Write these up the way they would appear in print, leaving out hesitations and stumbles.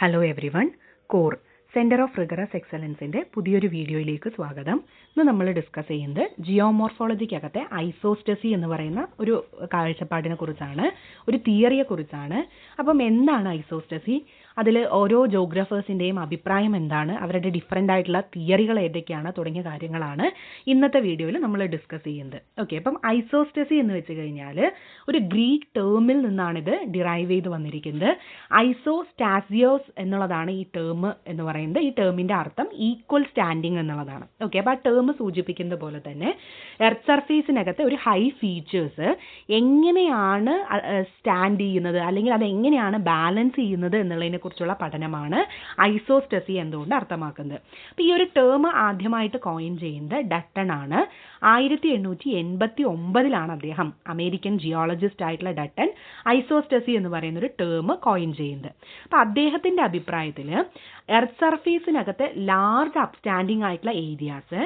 Hello everyone. Core centre of rigorous എക്സലൻസിൻ്റെ പുതിയൊരു വീഡിയോയിലേക്ക് സ്വാഗതം. ഇന്ന് നമ്മൾ ഡിസ്കസ് ചെയ്യുന്നത് ജിയോമോർഫോളജിക്കകത്തെ ഐസോസ്റ്റസി എന്ന് പറയുന്ന ഒരു കാഴ്ചപ്പാടിനെ കുറിച്ചാണ്, ഒരു തിയറിയെക്കുറിച്ചാണ്. അപ്പം എന്താണ് ഐസോസ്റ്റസി? അതിൽ ഓരോ ജോഗ്രഫേഴ്സിൻ്റെയും അഭിപ്രായം എന്താണ്, അവരുടെ ഡിഫറെൻ്റ് ആയിട്ടുള്ള തിയറികൾ ഏതൊക്കെയാണ് തുടങ്ങിയ കാര്യങ്ങളാണ് ഇന്നത്തെ വീഡിയോയിൽ നമ്മൾ ഡിസ്കസ് ചെയ്യുന്നത്. ഓക്കെ, അപ്പം ഐസോസ്റ്റസി എന്ന് വെച്ച് കഴിഞ്ഞാൽ ഒരു ഗ്രീക്ക് ടേമിൽ നിന്നാണിത് ഡിറൈവ് ചെയ്ത് വന്നിരിക്കുന്നത്. ഐസോസ്റ്റാസിയോസ് എന്നുള്ളതാണ് ഈ ടേം എന്ന് പറയുന്നത്. ഈ ടേമിൻ്റെ അർത്ഥം ഈക്വൽ സ്റ്റാൻഡിങ് എന്നുള്ളതാണ്. ഓക്കെ, അപ്പോൾ ആ ടേം സൂചിപ്പിക്കുന്നത് പോലെ തന്നെ എർത്ത് സർഫേസിനകത്ത് ഒരു ഹൈ ഫീച്ചേഴ്സ് എങ്ങനെയാണ് സ്റ്റാൻഡ് ചെയ്യുന്നത് അല്ലെങ്കിൽ അത് എങ്ങനെയാണ് ബാലൻസ് ചെയ്യുന്നത് എന്നുള്ളതിനെ കുറിച്ചുള്ള പഠനമാണ് ഐസോസ്റ്റസി എന്തുകൊണ്ട് അർത്ഥമാക്കുന്നത്. അപ്പോൾ ഈ ഒരു ടേം ആദ്യമായിട്ട് കോയിൻ ചെയ്യുന്നത് ഡട്ടൺ ആണ്. 1889 അദ്ദേഹം, അമേരിക്കൻ ജിയോളജിസ്റ്റ് ആയിട്ടുള്ള ഡട്ടൺ, ഐസോസ്റ്റസി എന്ന് പറയുന്ന ഒരു ടേം കോയിൻ ചെയ്യുന്നത്. അപ്പോൾ അദ്ദേഹത്തിൻ്റെ അഭിപ്രായത്തിൽ എർത്ത് സർഫേസിനകത്ത് ലാർജ് അപ്സ്റ്റാൻഡിങ് ആയിട്ടുള്ള ഏരിയാസ്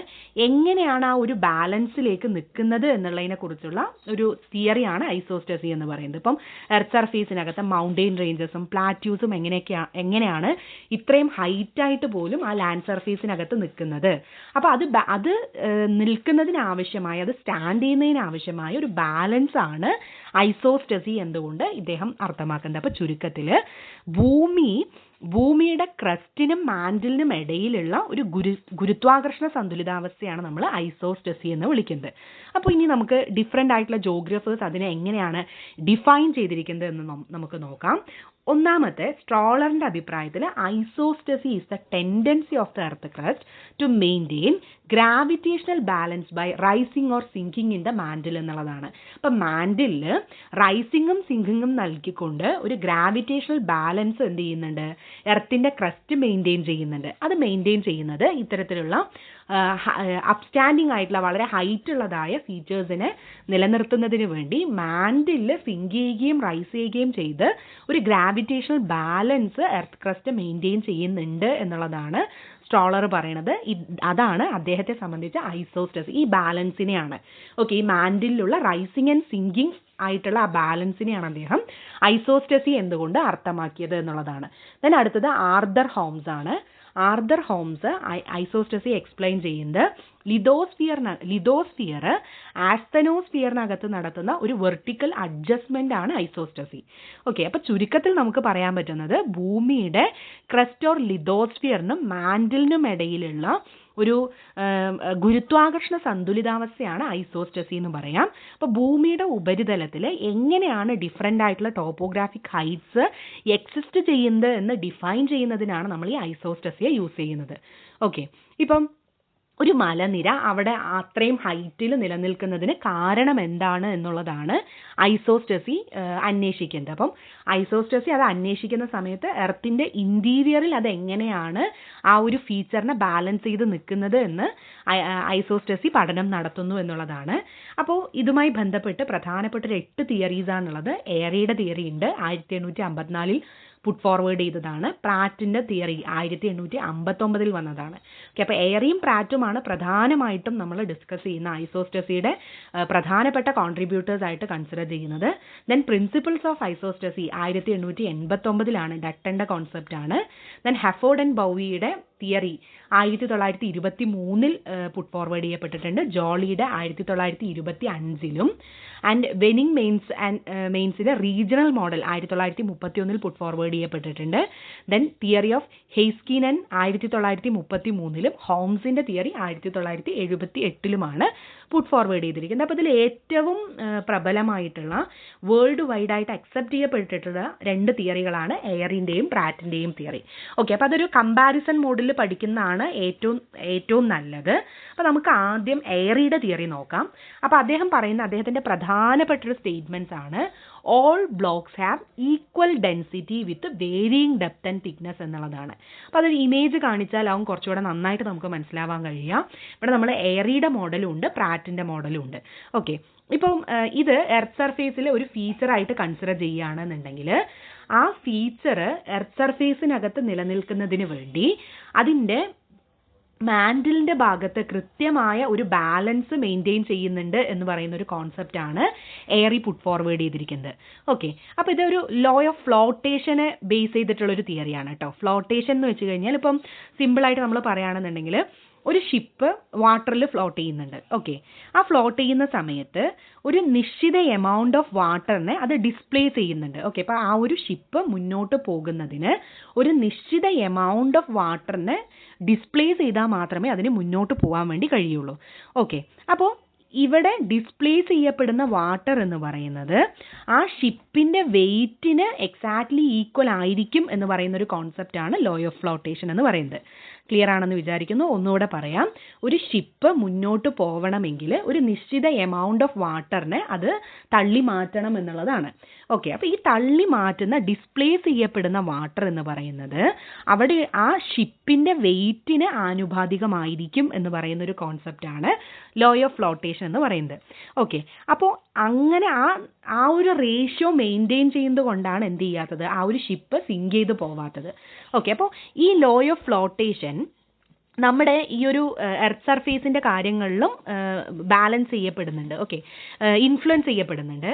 എങ്ങനെയാണ് ആ ഒരു ബാലൻസിലേക്ക് നിൽക്കുന്നത് എന്നുള്ളതിനെ കുറിച്ചുള്ള ഒരു തിയറിയാണ് ഐസോസ്റ്റസി എന്ന് പറയുന്നത്. ഇപ്പം എർത്ത് സർഫേസിനകത്ത് മൗണ്ടെയിൻ റേഞ്ചസും പ്ലാറ്റ്യൂസും എങ്ങനെയാണ് ഇത്രയും ഹൈറ്റായിട്ട് പോലും ആ ലാൻഡ് സർഫേസിനകത്ത് നിൽക്കുന്നത്. അപ്പോൾ അത് നിൽക്കുന്നതിനാവശ്യമായ, അത് സ്റ്റാൻഡ് ചെയ്യുന്നതിനാവശ്യമായ ഒരു ബാലൻസ് ആണ് ഐസോസ്റ്റസി എന്തുകൊണ്ട് ഇദ്ദേഹം അർത്ഥമാക്കുന്നത്. അപ്പോൾ ചുരുക്കത്തിൽ ഭൂമിയുടെ ക്രസ്റ്റിനും മാൻഡിലിനും ഇടയിലുള്ള ഒരു ഗുരുത്വാകർഷണ സന്തുലിതാവസ്ഥയാണ് നമ്മൾ ഐസോസ്റ്റസി എന്ന് വിളിക്കുന്നത്. അപ്പോൾ ഇനി നമുക്ക് ഡിഫറെൻ്റ് ആയിട്ടുള്ള ജോഗ്രഫേഴ്സ് അതിനെ എങ്ങനെയാണ് ഡിഫൈൻ ചെയ്തിരിക്കുന്നത് എന്ന് നമുക്ക് നോക്കാം. ഒന്നാമത്തെ, സ്ട്രോളറിൻ്റെ അഭിപ്രായത്തിൽ isostasy is the tendency of the earth crust to maintain gravitational balance by rising or sinking in the mantle എന്നുള്ളതാണ്. അപ്പം മാൻഡിലിൽ റൈസിങ്ങും സിങ്കിങ്ങും നൽകിക്കൊണ്ട് ഒരു ഗ്രാവിറ്റേഷണൽ ബാലൻസ് എന്ത് ചെയ്യുന്നുണ്ട്, എർത്തിൻ്റെ ക്രസ്റ്റ് മെയിൻറ്റെയിൻ ചെയ്യുന്നുണ്ട്. അത് മെയിൻറ്റെയിൻ ചെയ്യുന്നത് ഇത്തരത്തിലുള്ള അപ്സ്റ്റാൻഡിങ് ആയിട്ടുള്ള വളരെ ഹൈറ്റ് ഉള്ളതായ ഫീച്ചേഴ്സിനെ നിലനിർത്തുന്നതിന് വേണ്ടി മാൻഡിലിൽ സിങ്ക് ചെയ്യുകയും റൈസ് ചെയ്യുകയും ചെയ്ത് ഒരു gravitational balance earth crust maintain ചെയ്യുന്നുണ്ട് എന്നുള്ളതാണ് സ്ട്രോളർ പറയണത്. അതാണ് അദ്ദേഹത്തെ സംബന്ധിച്ച് ഐസോസ്റ്റസി, ഈ ബാലൻസിനെയാണ്. ഓക്കെ, ഈ മാൻഡിലുള്ള റൈസിങ് ആൻഡ് സിങ്കിങ് ആയിട്ടുള്ള ആ ബാലൻസിനെയാണ് അദ്ദേഹം ഐസോസ്റ്റസി എന്തുകൊണ്ട് അർത്ഥമാക്കിയത് എന്നുള്ളതാണ്. ദെൻ അടുത്തത് ആർതർ ഹോംസ് ആണ്. ആർതർ ഹോംസ് ഐസോസ്റ്റസി എക്സ്പ്ലെയിൻ ചെയ്യുന്നത് ലിതോസ്ഫിയർ ആസ്തനോസ്ഫിയറിനകത്ത് നടത്തുന്ന ഒരു വെർട്ടിക്കൽ അഡ്ജസ്റ്റ്മെൻ്റ് ആണ് ഐസോസ്റ്റസി. ഓക്കെ, അപ്പോൾ ചുരുക്കത്തിൽ നമുക്ക് പറയാൻ പറ്റുന്നത് ഭൂമിയുടെ ക്രസ്റ്റ് ഓർ ലിതോസ്ഫിയറിനും മാൻഡിലിനും ഇടയിലുള്ള ഒരു ഗുരുത്വാകർഷണ സന്തുലിതാവസ്ഥയാണ് ഐസോസ്റ്റസി എന്ന് പറയാം. അപ്പോൾ ഭൂമിയുടെ ഉപരിതലത്തിൽ എങ്ങനെയാണ് ഡിഫറെൻ്റ് ആയിട്ടുള്ള ടോപ്പോഗ്രാഫിക് ഹൈറ്റ്സ് എക്സിസ്റ്റ് ചെയ്യുന്നത് എന്ന് ഡിഫൈൻ ചെയ്യുന്നതിനാണ് നമ്മൾ ഈ ഐസോസ്റ്റസിയെ യൂസ് ചെയ്യുന്നത്. ഓക്കെ, ഇപ്പം ഒരു മലനിര അവിടെ അത്രയും ഹൈറ്റിൽ നിലനിൽക്കുന്നതിന് കാരണം എന്താണ് എന്നുള്ളതാണ് ഐസോസ്റ്റസി അന്വേഷിക്കുന്നത്. അപ്പം ഐസോസ്റ്റസി അത് അന്വേഷിക്കുന്ന സമയത്ത് എർത്തിൻ്റെ ഇൻറ്റീരിയറിൽ അത് എങ്ങനെയാണ് ആ ഒരു ഫീച്ചറിനെ ബാലൻസ് ചെയ്ത് നിൽക്കുന്നത് എന്ന് ഐസോസ്റ്റസി പഠനം നടത്തുന്നു എന്നുള്ളതാണ്. അപ്പോൾ ഇതുമായി ബന്ധപ്പെട്ട് പ്രധാനപ്പെട്ട ഒരു 8 തിയറീസാണുള്ളത്. എയറിയുടെ തിയറി ഉണ്ട്, 1854 പുട്ട് ഫോർവേഡ് ചെയ്തതാണ്. പ്രാറ്റിൻ്റെ തിയറി 1859 വന്നതാണ്. ഓക്കെ, അപ്പോൾ എയറിയും പ്രാറ്റുമാണ് പ്രധാനമായിട്ടും നമ്മൾ ഡിസ്കസ് ചെയ്യുന്ന ഐസോസ്റ്റസിയുടെ പ്രധാനപ്പെട്ട കോൺട്രിബ്യൂട്ടേഴ്സ് ആയിട്ട് കൺസിഡർ ചെയ്യുന്നത്. ദെൻ പ്രിൻസിപ്പിൾസ് ഓഫ് ഐസോസ്റ്റസി 1889 ഡട്ടൻ്റെ കോൺസെപ്റ്റ് ആണ്. ദെൻ ഹെഫോർഡ് ആൻഡ് ബൗയിയുടെ തിയറി 1923 പുട്ട് ഫോർവേഡ് ചെയ്യപ്പെട്ടിട്ടുണ്ട്. ജോളിയുടെ 1925 ആൻഡ് വെനിങ് മെയിൻസിൻ്റെ റീജിയണൽ മോഡൽ 1931 പുട്ട് ഫോർവേഡ് ചെയ്യപ്പെട്ടിട്ടുണ്ട്. ദെൻ തിയറി ഓഫ് ഹെയ്സ്കീനൻ 1933 ഹോംസിൻ്റെ തിയറി 1978 പുട്ട് ഫോർവേഡ് ചെയ്തിരിക്കുന്നത്. അപ്പോൾ ഇതിൽ ഏറ്റവും പ്രബലമായിട്ടുള്ള വേൾഡ് വൈഡ് ആയിട്ട് അക്സെപ്റ്റ് ചെയ്യപ്പെട്ടിട്ടുള്ള 2 തിയറികളാണ് എയറിൻ്റെയും പ്രാറ്റിൻ്റെയും തിയറി. ഓക്കെ, അപ്പോൾ അതൊരു കമ്പാരിസൺ മോഡിൽ പഠിക്കുന്നതാണ് ഏറ്റവും നല്ലത്. അപ്പോൾ നമുക്ക് ആദ്യം എയറിയുടെ തിയറി നോക്കാം. അപ്പോൾ അദ്ദേഹം പറയുന്ന അദ്ദേഹത്തിൻ്റെ പ്രധാനപ്പെട്ടൊരു സ്റ്റേറ്റ്മെൻറ്റ്സ് ആണ് all blocks have equal density with varying depth and thickness എന്നുള്ളതാണ്. അപ്പോൾ അതൊരു ഇമേജ് കാണിച്ചാൽ ആവും കുറച്ചുകൂടെ നന്നായിട്ട് നമുക്ക് മനസ്സിലാവാൻ കഴിയുക. ഇവിടെ നമ്മൾ എയറിയുടെ മോഡലും ഉണ്ട്, പ്രാറ്റിൻ്റെ മോഡലും ഉണ്ട്. ഓക്കെ, ഇപ്പം ഇത് എർത്ത് സർഫേസിൽ ഒരു ഫീച്ചറായിട്ട് കൺസിഡർ ചെയ്യുകയാണെന്നുണ്ടെങ്കിൽ ആ ഫീച്ചർ എർത്ത് സർഫേസിനകത്ത് നിലനിൽക്കുന്നതിന് വേണ്ടി അതിൻ്റെ മാൻഡിലിൻ്റെ ഭാഗത്ത് കൃത്യമായ ഒരു ബാലൻസ് മെയിൻറ്റെയിൻ ചെയ്യുന്നുണ്ട് എന്ന് പറയുന്ന ഒരു കോൺസെപ്റ്റാണ് എയറി പുട്ട് ഫോർവേഡ് ചെയ്തിരിക്കുന്നത്. ഓക്കെ, അപ്പോൾ ഇതൊരു ലോ ഓഫ് ഫ്ലോട്ടേഷനെ ബേസ് ചെയ്തിട്ടുള്ളൊരു തിയറിയാണ് കേട്ടോ. ഫ്ലോട്ടേഷൻ എന്ന് വെച്ച് കഴിഞ്ഞാൽ ഇപ്പം സിമ്പിളായിട്ട് നമ്മൾ പറയുകയാണെന്നുണ്ടെങ്കിൽ ഒരു ഷിപ്പ് വാട്ടറിൽ ഫ്ലോട്ട് ചെയ്യുന്നുണ്ട്. ഓക്കെ, ആ ഫ്ലോട്ട് ചെയ്യുന്ന സമയത്ത് ഒരു നിശ്ചിത എമൗണ്ട് ഓഫ് വാട്ടറിനെ അത് ഡിസ്പ്ലേസ് ചെയ്യുന്നുണ്ട്. ഓക്കെ, അപ്പോൾ ആ ഒരു ഷിപ്പ് മുന്നോട്ട് പോകുന്നതിന് ഒരു നിശ്ചിത എമൗണ്ട് ഓഫ് വാട്ടറിനെ ഡിസ്പ്ലേസ് ചെയ്താൽ മാത്രമേ അതിന് മുന്നോട്ട് പോകാൻ വേണ്ടി കഴിയുള്ളൂ. ഓക്കെ, അപ്പോൾ ഇവിടെ ഡിസ്പ്ലേസ് ചെയ്യപ്പെടുന്ന വാട്ടർ എന്ന് പറയുന്നത് ആ ഷിപ്പിൻ്റെ വെയ്റ്റിന് എക്സാക്ട്ലി ഈക്വൽ ആയിരിക്കും എന്ന് പറയുന്ന ഒരു കോൺസെപ്റ്റാണ് ലോ ഓഫ് ഫ്ലോട്ടേഷൻ എന്ന് പറയുന്നത്. ക്ലിയർ ആണെന്ന് വിചാരിക്കുന്നു. ഒന്നുകൂടെ പറയാം. ഒരു ഷിപ്പ് മുന്നോട്ട് പോകണമെങ്കിൽ ഒരു നിശ്ചിത എമൗണ്ട് ഓഫ് വാട്ടറിനെ അത് തള്ളി മാറ്റണം എന്നുള്ളതാണ്. ഓക്കെ, അപ്പോൾ ഈ തള്ളി മാറ്റുന്ന ഡിസ്പ്ലേസ് ചെയ്യപ്പെടുന്ന വാട്ടർ എന്ന് പറയുന്നത് അവിടെ ആ ഷിപ്പിൻ്റെ വെയ്റ്റിന് ആനുപാതികമായിരിക്കും എന്ന് പറയുന്ന ഒരു കോൺസെപ്റ്റാണ് ലോ ഓഫ് ഫ്ലോട്ടേഷൻ എന്ന് പറയുന്നത്. ഓക്കെ, അപ്പോൾ അങ്ങനെ ആ ഒരു റേഷ്യോ മെയിൻറ്റെയിൻ ചെയ്യുന്നത് കൊണ്ടാണ് എന്ത് ചെയ്യാത്തത്, ആ ഒരു ഷിപ്പ് സിങ്ക് ചെയ്ത് പോവാത്തത്. ഓക്കെ, അപ്പോൾ ഈ ലോ ഓഫ് ഫ്ലോട്ടേഷൻ നമ്മുടെ ഈ ഒരു എർത്ത് സർഫേസിൻ്റെ കാര്യങ്ങളിലും ബാലൻസ് ചെയ്യപ്പെടുന്നുണ്ട്. ഓക്കെ, ഇൻഫ്ലുവൻസ് ചെയ്യപ്പെടുന്നുണ്ട്.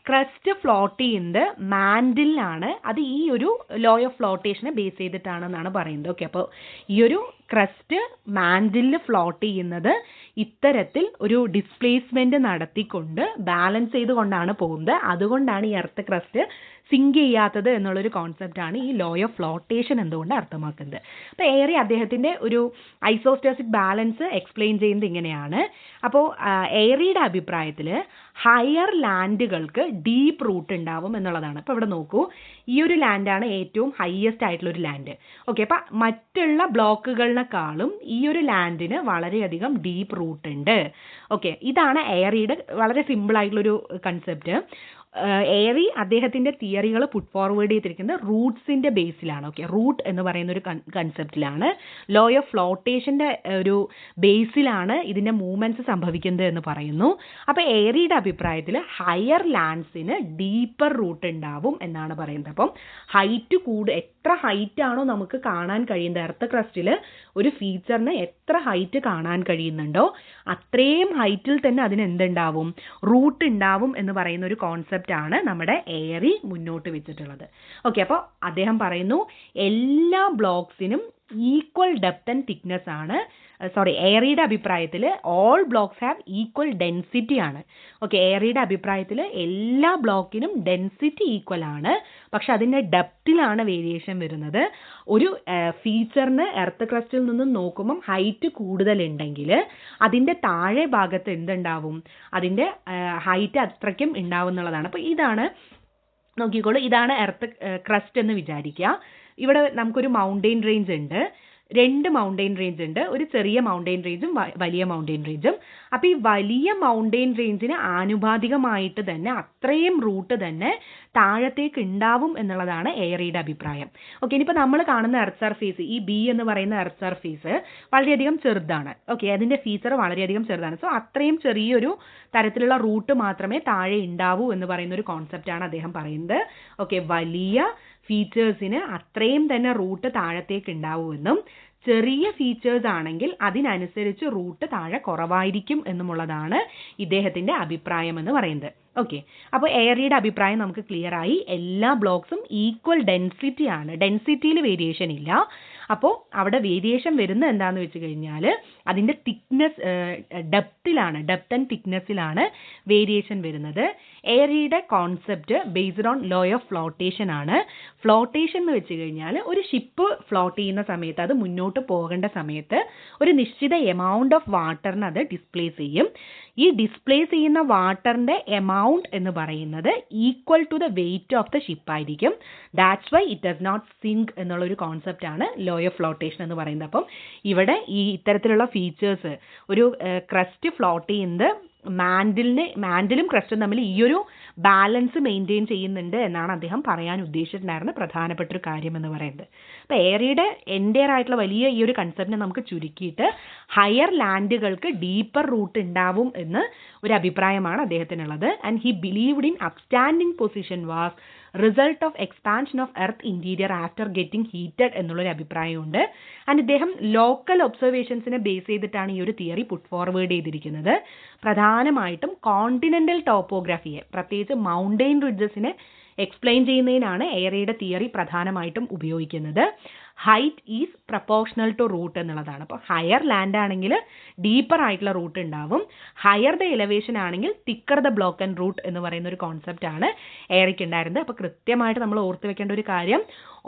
ക്രസ്റ്റ് ഫ്ലോട്ട് ചെയ്യുന്നത് മാൻഡിലാണ്. അത് ഈ ഒരു ലോ ഓഫ് ഫ്ലോട്ടേഷനെ ബേസ് ചെയ്തിട്ടാണെന്നാണ് പറയുന്നത്. ഓക്കെ, അപ്പോൾ ഈ ഒരു ക്രസ്റ്റ് മാൻഡിലിൽ ഫ്ലോട്ട് ചെയ്യുന്നത് ഇത്തരത്തിൽ ഒരു ഡിസ്പ്ലേസ്മെൻറ്റ് നടത്തിക്കൊണ്ട് ബാലൻസ് ചെയ്തുകൊണ്ടാണ് പോകുന്നത്. അതുകൊണ്ടാണ് ഈ എർത്ത് ക്രസ്റ്റ് സിങ്ക് ചെയ്യാത്തത് എന്നുള്ളൊരു കോൺസെപ്റ്റാണ് ഈ ലോ ഓഫ് ഫ്ലോട്ടേഷൻ എന്തുകൊണ്ട് അർത്ഥമാക്കുന്നത്. അപ്പോൾ ഏറെ അദ്ദേഹത്തിൻ്റെ ഒരു ഐസോസ്റ്റേറ്റിക് ബാലൻസ് എക്സ്പ്ലെയിൻ ചെയ്യുന്നത് ഇങ്ങനെയാണ്. അപ്പോൾ ഏറിയുടെ അഭിപ്രായത്തിൽ ഹയർ ലാൻഡുകൾക്ക് ഡീപ്പ് റൂട്ട് ഉണ്ടാവും എന്നുള്ളതാണ്. അപ്പോൾ ഇവിടെ നോക്കൂ, ഈ ഒരു ലാൻഡാണ് ഏറ്റവും ഹയസ്റ്റ് ആയിട്ടുള്ളൊരു ലാൻഡ്. ഓക്കെ, അപ്പോൾ മറ്റുള്ള ബ്ലോക്കുകളിനെക്കാളും ഈ ഒരു ലാൻഡിന് വളരെയധികം ഡീപ്പ് റൂട്ട് ഉണ്ട്. ഓക്കെ, ഇതാണ് ഏറിയുടെ വളരെ സിമ്പിളായിട്ടുള്ളൊരു കൺസെപ്റ്റ്. ഏറി അദ്ദേഹത്തിൻ്റെ തിയറികൾ പുട്ട് ഫോർവേഡ് ചെയ്തിരിക്കുന്നത് റൂട്ട്സിൻ്റെ ബേസിലാണ്. ഓക്കെ, റൂട്ട് എന്ന് പറയുന്ന ഒരു കൺസെപ്റ്റിലാണ്. ലോ ഓഫ് ഫ്ലോട്ടേഷൻ്റെ ഒരു ബേസിലാണ് ഇതിൻ്റെ മൂവ്മെൻറ്റ്സ് സംഭവിക്കുന്നത് എന്ന് പറയുന്നു. അപ്പോൾ ഏറിയുടെ അഭിപ്രായത്തിൽ ഹയർ ലാൻഡ്സിന് ഡീപ്പർ റൂട്ട് ഉണ്ടാവും എന്നാണ് പറയുന്നത്. അപ്പം ഹൈറ്റ് എത്ര ഹൈറ്റ് ആണോ നമുക്ക് കാണാൻ കഴിയുന്നത്, എർത്ത് ക്രസ്റ്റിൽ ഒരു ഫീച്ചറിന് എത്ര ഹൈറ്റ് കാണാൻ കഴിയുന്നുണ്ടോ അത്രയും ഹൈറ്റിൽ തന്നെ അതിന് എന്തുണ്ടാവും, റൂട്ട് ഉണ്ടാവും എന്ന് പറയുന്ന ഒരു കോൺസെപ്റ്റാണ് നമ്മുടെ ഏറി മുന്നോട്ട് വെച്ചിട്ടുള്ളത്. ഓക്കെ, അപ്പോൾ അദ്ദേഹം പറയുന്നു എല്ലാ ബ്ലോക്സിനും ഈക്വൽ ഡെപ്ത് ആൻഡ് തിക്നെസ് ആണ്. ഏറിയുടെ അഭിപ്രായത്തിൽ all blocks have equal density ആണ്. ഓക്കെ, ഏറിയുടെ അഭിപ്രായത്തിൽ എല്ലാ ബ്ലോക്കിനും ഡെൻസിറ്റി ഈക്വൽ ആണ്, പക്ഷെ അതിൻ്റെ ഡെപ്തിലാണ് വേരിയേഷൻ വരുന്നത്. ഒരു ഫീച്ചറിന് എർത്ത് ക്രസ്റ്റിൽ നിന്നും നോക്കുമ്പം ഹൈറ്റ് കൂടുതലുണ്ടെങ്കിൽ അതിൻ്റെ താഴെ ഭാഗത്ത് എന്തുണ്ടാവും, അതിൻ്റെ ഹൈറ്റ് അത്രയ്ക്കും ഉണ്ടാവും എന്നുള്ളതാണ്. അപ്പോൾ ഇതാണ് നോക്കിക്കോളൂ, ഇതാണ് എർത്ത് ക്രസ്റ്റ് എന്ന് വിചാരിക്കുക. ഇവിടെ നമുക്കൊരു മൗണ്ടെയിൻ റേഞ്ച് ഉണ്ട്, 2 മൗണ്ടെയിൻ റേഞ്ച് ഉണ്ട്, ഒരു ചെറിയ മൗണ്ടെയിൻ റേഞ്ചും വലിയ മൗണ്ടെയിൻ റേഞ്ചും. അപ്പോൾ ഈ വലിയ മൗണ്ടെയിൻ റേഞ്ചിന് ആനുപാതികമായിട്ട് തന്നെ അത്രയും റൂട്ട് തന്നെ താഴത്തേക്ക് ഉണ്ടാവും എന്നുള്ളതാണ് ഏറിയുടെ അഭിപ്രായം. ഓക്കെ, ഇനിയിപ്പോൾ നമ്മൾ കാണുന്ന എർത്ത് സർഫേസ്, ഈ ബി എന്ന് പറയുന്ന എർത്ത് സർഫേസ് വളരെയധികം ചെറുതാണ്. ഓക്കെ, അതിൻ്റെ ഫീച്ചർ വളരെയധികം ചെറുതാണ്. സോ അത്രയും ചെറിയൊരു തരത്തിലുള്ള റൂട്ട് മാത്രമേ താഴെ ഉണ്ടാവൂ എന്ന് പറയുന്ന ഒരു കോൺസെപ്റ്റാണ് അദ്ദേഹം പറയുന്നത്. ഓക്കെ, വലിയ ഫീച്ചേഴ്സിന് അത്രയും തന്നെ റൂട്ട് താഴത്തേക്ക് ഉണ്ടാവുമെന്നും ചെറിയ ഫീച്ചേഴ്സ് ആണെങ്കിൽ അതിനനുസരിച്ച് റൂട്ട് താഴെ കുറവായിരിക്കും എന്നുമുള്ളതാണ് ഇദ്ദേഹത്തിൻ്റെ അഭിപ്രായം എന്ന് പറയുന്നത്. ഓക്കെ, അപ്പോൾ ഏറിയുടെ അഭിപ്രായം നമുക്ക് ക്ലിയർ ആയി. എല്ലാ ബ്ലോക്സും ഈക്വൽ ഡെൻസിറ്റി ആണ്, ഡെൻസിറ്റിയിൽ വേരിയേഷൻ ഇല്ല. അപ്പോൾ അവിടെ വേരിയേഷൻ വരുന്നത് എന്താണെന്ന് വെച്ച് കഴിഞ്ഞാൽ അതിൻ്റെ തിക്നെസ്, ഡെപ്തിലാണ്, ഡെപ്ത് ആൻഡ് തിക്നെസ്സിലാണ് വേരിയേഷൻ വരുന്നത്. ഏറിയുടെ concept based on law of flotation ആണ്. ഫ്ലോട്ടേഷൻ എന്ന് വെച്ച് കഴിഞ്ഞാൽ ഒരു ഷിപ്പ് ഫ്ലോട്ട് ചെയ്യുന്ന സമയത്ത്, അത് മുന്നോട്ട് പോകേണ്ട സമയത്ത് ഒരു നിശ്ചിത എമൗണ്ട് ഓഫ് വാട്ടറിന് അത് ഡിസ്പ്ലേസ് ചെയ്യും. ഈ ഡിസ്പ്ലേസ് ചെയ്യുന്ന വാട്ടറിൻ്റെ എമൗണ്ട് എന്ന് പറയുന്നത് equal to the weight of the ship ആയിരിക്കും. That's why it does not sink എന്നുള്ളൊരു കോൺസെപ്റ്റാണ് ലോ ഓഫ് ഫ്ലോട്ടേഷൻ എന്ന് പറയുന്നത്. അപ്പം ഇവിടെ ഈ ഇത്തരത്തിലുള്ള ഫീച്ചേഴ്സ്, ഒരു ക്രസ്റ്റ് ഫ്ലോട്ട് ചെയ്യുന്നത് മാൻഡിലും ക്രസ്റ്റും തമ്മിൽ ഈ ഒരു ബാലൻസ് മെയിൻറ്റെയിൻ ചെയ്യുന്നുണ്ട് എന്നാണ് അദ്ദേഹം പറയാൻ ഉദ്ദേശിച്ചിട്ടുണ്ടായിരുന്ന പ്രധാനപ്പെട്ട ഒരു കാര്യം എന്ന് പറയുന്നത്. അപ്പോൾ ഏറിയുടെ എൻ്റെയർ ആയിട്ടുള്ള വലിയ ഈ ഒരു കൺസെപ്റ്റിനെ നമുക്ക് ചുരുക്കിയിട്ട് ഹയർ ലാൻഡുകൾക്ക് ഡീപ്പർ റൂട്ട് ഉണ്ടാവും എന്ന് ഒരു അഭിപ്രായമാണ് അദ്ദേഹത്തിനുള്ളത്. And he believed in upstanding position was result of expansion of earth interior after getting heated എന്നുള്ളൊരു അഭിപ്രായമുണ്ട്. ആൻഡ് ഇദ്ദേഹം ലോക്കൽ ഒബ്സർവേഷൻസിനെ ബേസ് ചെയ്തിട്ടാണ് ഈ ഒരു തിയറി പുട്ട് ഫോർവേഡ് ചെയ്തിരിക്കുന്നത്. പ്രധാനമായിട്ടും കോണ്ടിനെന്റൽ ടോപ്പോഗ്രാഫിയെ, പ്രത്യേകിച്ച് മൗണ്ടെയിൻ റിഡ്ജസിനെ എക്സ്പ്ലെയിൻ ചെയ്യുന്നതിനാണ് എയറിയുടെ തിയറി പ്രധാനമായിട്ടും ഉപയോഗിക്കുന്നത്. Height is proportional to root എന്നുള്ളതാണ്. അപ്പോൾ ഹയർ ലാൻഡ് ആണെങ്കിൽ ഡീപ്പർ ആയിട്ടുള്ള റൂട്ട് ഉണ്ടാവും, ഹയർ ദ എലവേഷൻ ആണെങ്കിൽ thicker the block and root എന്ന് പറയുന്ന ഒരു കോൺസെപ്റ്റ് ആണ് എയറിക്ക് ഉണ്ടായിരുന്നത്. അപ്പോൾ കൃത്യമായിട്ട് നമ്മൾ ഓർത്ത് വെക്കേണ്ട ഒരു കാര്യം,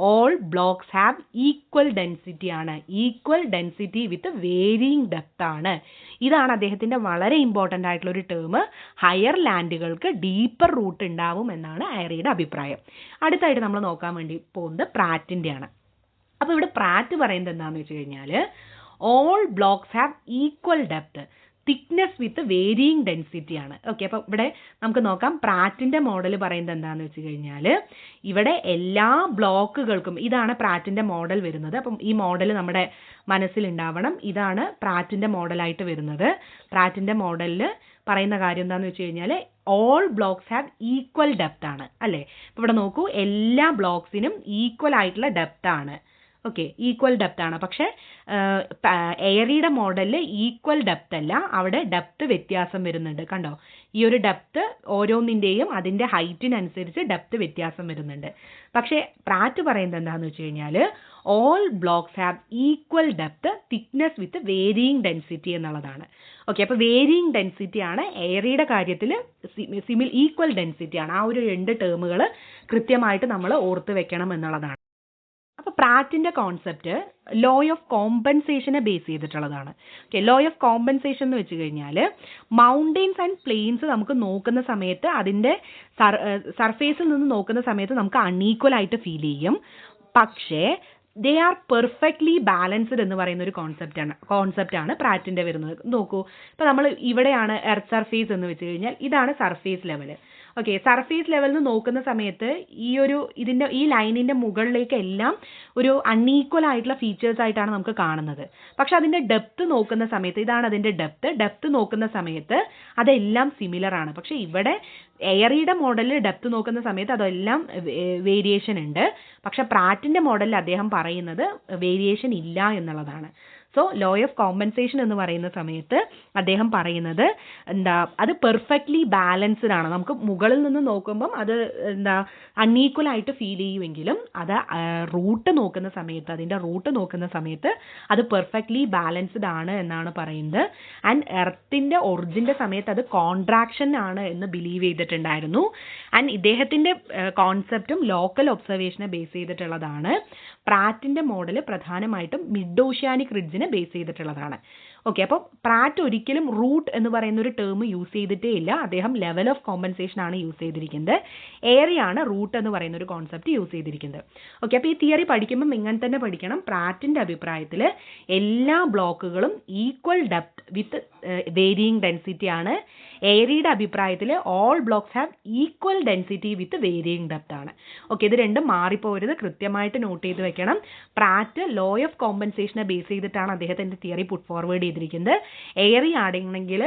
all blocks have equal density ആണ്, equal density with varying depth ആണ്. ഇതാണ് അദ്ദേഹത്തിന്റെ വളരെ ഇമ്പോർട്ടൻ്റ് ആയിട്ടുള്ള ഒരു ടേം. ഹയർ ലാൻഡുകൾക്ക് ഡീപ്പർ റൂട്ട് ഉണ്ടാവും എന്നാണ് എയറിയുടെ അഭിപ്രായം. അടുത്തായിട്ട് നമ്മൾ നോക്കാൻ വേണ്ടി പോകുന്നത് പ്രാറ്റിൻ്റെയാണ്. അപ്പോൾ ഇവിടെ പ്രാറ്റ് പറയുന്നത് എന്താണെന്ന് വെച്ച് കഴിഞ്ഞാൽ, all blocks have equal depth, thickness with varying density ആണ്. ഓക്കെ, അപ്പോൾ ഇവിടെ നമുക്ക് നോക്കാം. പ്രാറ്റിൻ്റെ മോഡൽ പറയുന്നത് എന്താണെന്ന് വെച്ച് കഴിഞ്ഞാൽ, ഇവിടെ എല്ലാ ബ്ലോക്കുകൾക്കും, ഇതാണ് പ്രാറ്റിൻ്റെ മോഡൽ വരുന്നത്. അപ്പം ഈ മോഡൽ നമ്മുടെ മനസ്സിലുണ്ടാവണം. ഇതാണ് പ്രാറ്റിൻ്റെ മോഡലായിട്ട് വരുന്നത്. പ്രാറ്റിൻ്റെ മോഡലിൽ പറയുന്ന കാര്യം എന്താണെന്ന് വെച്ച് കഴിഞ്ഞാൽ, all blocks have equal depth ആണ്, അല്ലേ? അപ്പോൾ ഇവിടെ നോക്കൂ, എല്ലാ ബ്ലോക്സിനും ഈക്വൽ ആയിട്ടുള്ള ഡെപ്ത് ആണ്. ഓക്കെ, ഈക്വൽ ഡെപ്ത് ആണ്. പക്ഷേ എയറിയുടെ മോഡലിൽ ഈക്വൽ ഡെപ്ത് അല്ല, അവിടെ ഡെപ്ത് വ്യത്യാസം വരുന്നുണ്ട്. കണ്ടോ, ഈ ഒരു ഡെപ്ത് ഓരോന്നിൻ്റെയും അതിൻ്റെ ഹൈറ്റിനനുസരിച്ച് ഡെപ്ത് വ്യത്യാസം വരുന്നുണ്ട്. പക്ഷേ പ്രാറ്റ് പറയുന്നത് എന്താണെന്ന് വെച്ച് കഴിഞ്ഞാൽ, all blocks have equal depth, thickness with varying density എന്നുള്ളതാണ്. ഓക്കെ, അപ്പോൾ വേരിയിങ് ഡെൻസിറ്റി ആണ് എയറിയുടെ കാര്യത്തിൽ, ഈക്വൽ ഡെൻസിറ്റി ആണ്. ആ ഒരു രണ്ട് ടേമുകൾ കൃത്യമായിട്ട് നമ്മൾ ഓർത്ത് വെക്കണം എന്നുള്ളതാണ്. അപ്പോൾ പ്രാറ്റിൻ്റെ കോൺസെപ്റ്റ് ലോ ഓഫ് കോമ്പൻസേഷനെ ബേസ് ചെയ്തിട്ടുള്ളതാണ്. ഓക്കെ, ലോ ഓഫ് കോമ്പൻസേഷൻ എന്ന് വെച്ച് കഴിഞ്ഞാൽ, മൗണ്ടെയിൻസ് ആൻഡ് പ്ലെയിൻസ് നമുക്ക് നോക്കുന്ന സമയത്ത് അതിൻ്റെ സർഫേസിൽ നിന്ന് നോക്കുന്ന സമയത്ത് നമുക്ക് അൺഈക്വൽ ആയിട്ട് ഫീൽ ചെയ്യും. പക്ഷേ ദേ ആർ പെർഫെക്റ്റ്ലി ബാലൻസ്ഡ് എന്ന് പറയുന്ന ഒരു കോൺസെപ്റ്റാണ് പ്രാറ്റിൻ്റെ വരുന്നത്. നോക്കൂ, ഇപ്പോൾ നമ്മൾ ഇവിടെയാണ് എർത്ത് സർഫേസ് എന്ന് വെച്ച് കഴിഞ്ഞാൽ, ഇതാണ് സർഫേസ് ലെവൽ. ഓക്കെ, സർഫേസ് ലെവലിൽ നിന്ന് നോക്കുന്ന സമയത്ത് ഈ ലൈനിൻ്റെ മുകളിലേക്ക് എല്ലാം ഒരു അൺഈക്വൽ ആയിട്ടുള്ള ഫീച്ചേഴ്സ് ആയിട്ടാണ് നമുക്ക് കാണുന്നത്. പക്ഷെ അതിൻ്റെ ഡെപ്ത് നോക്കുന്ന സമയത്ത്, ഇതാണ് അതിൻ്റെ ഡെപ്ത് നോക്കുന്ന സമയത്ത് അതെല്ലാം സിമിലർ ആണ്. പക്ഷെ ഇവിടെ എയറിയുടെ മോഡലിൽ ഡെപ്ത് നോക്കുന്ന സമയത്ത് അതെല്ലാം വേരിയേഷൻ ഉണ്ട്. പക്ഷെ പ്രാറ്റിൻ്റെ മോഡലിൽ അദ്ദേഹം പറയുന്നത് വേരിയേഷൻ ഇല്ല എന്നുള്ളതാണ്. സോ ലോ ഓഫ് കോമ്പൻസേഷൻ എന്ന് പറയുന്ന സമയത്ത് അദ്ദേഹം പറയുന്നത് എന്താ, അത് പെർഫെക്റ്റ്ലി ബാലൻസ്ഡ് ആണ്. നമുക്ക് മുകളിൽ നിന്ന് നോക്കുമ്പം അത് എന്താ അൺഈക്വൽ ആയിട്ട് ഫീൽ ചെയ്യുമെങ്കിലും അത് റൂട്ട് നോക്കുന്ന സമയത്ത്, അതിൻ്റെ റൂട്ട് നോക്കുന്ന സമയത്ത് അത് പെർഫെക്റ്റ്ലി ബാലൻസ്ഡ് ആണ് എന്നാണ് പറയുന്നത്. ആൻഡ് എർത്തിൻ്റെ ഒറിജിൻ്റെ സമയത്ത് അത് കോൺട്രാക്ഷൻ ആണ് എന്ന് ബിലീവ് ചെയ്തിട്ടുണ്ടായിരുന്നു. ആൻഡ് ഇദ്ദേഹത്തിൻ്റെ കോൺസെപ്റ്റും ലോക്കൽ ഒബ്സർവേഷനെ ബേസ് ചെയ്തിട്ടുള്ളതാണ്. പ്രാറ്റിൻ്റെ മോഡൽ പ്രധാനമായിട്ടും മിഡ് ഓഷ്യാനിക് റിഡ്ജിനെ ബേസ് ചെയ്തിട്ടുള്ളതാണ്. ഓക്കെ, അപ്പോൾ പ്രാറ്റ് ഒരിക്കലും റൂട്ട് എന്ന് പറയുന്ന ഒരു ടേം യൂസ് ചെയ്തിട്ടേ ഇല്ല. അദ്ദേഹം ലെവൽ ഓഫ് കോമ്പൻസേഷൻ ആണ് യൂസ് ചെയ്തിരിക്കുന്നത്. എയറിയാണ് റൂട്ട് എന്ന് പറയുന്ന ഒരു കോൺസെപ്റ്റ് യൂസ് ചെയ്തിരിക്കുന്നത്. ഓക്കെ, അപ്പോൾ ഈ തിയറി പഠിക്കുമ്പം ഇങ്ങനെ തന്നെ പഠിക്കണം. പ്രാറ്റിൻ്റെ അഭിപ്രായത്തിൽ എല്ലാ ബ്ലോക്കുകളും ഈക്വൽ ഡെപ്ത് വിത്ത് വേരിയിങ് ഡെൻസിറ്റി ആണ്. എയറിയുടെ അഭിപ്രായത്തിൽ all blocks have equal density with varying depth ആണ്. ഓക്കെ, ഇത് രണ്ടും മാറിപ്പോരുത്, കൃത്യമായിട്ട് നോട്ട് ചെയ്ത് വെക്കണം. പ്രാറ്റ് ലോ ഓഫ് കോമ്പൻസേഷനെ ബേസ് ചെയ്തിട്ടാണ് അദ്ദേഹത്തിൻ്റെ തിയറി പുട്ട് ഫോർവേഡ് ചെയ്തിരിക്കുന്നത്. എയറി ആണെങ്കിൽ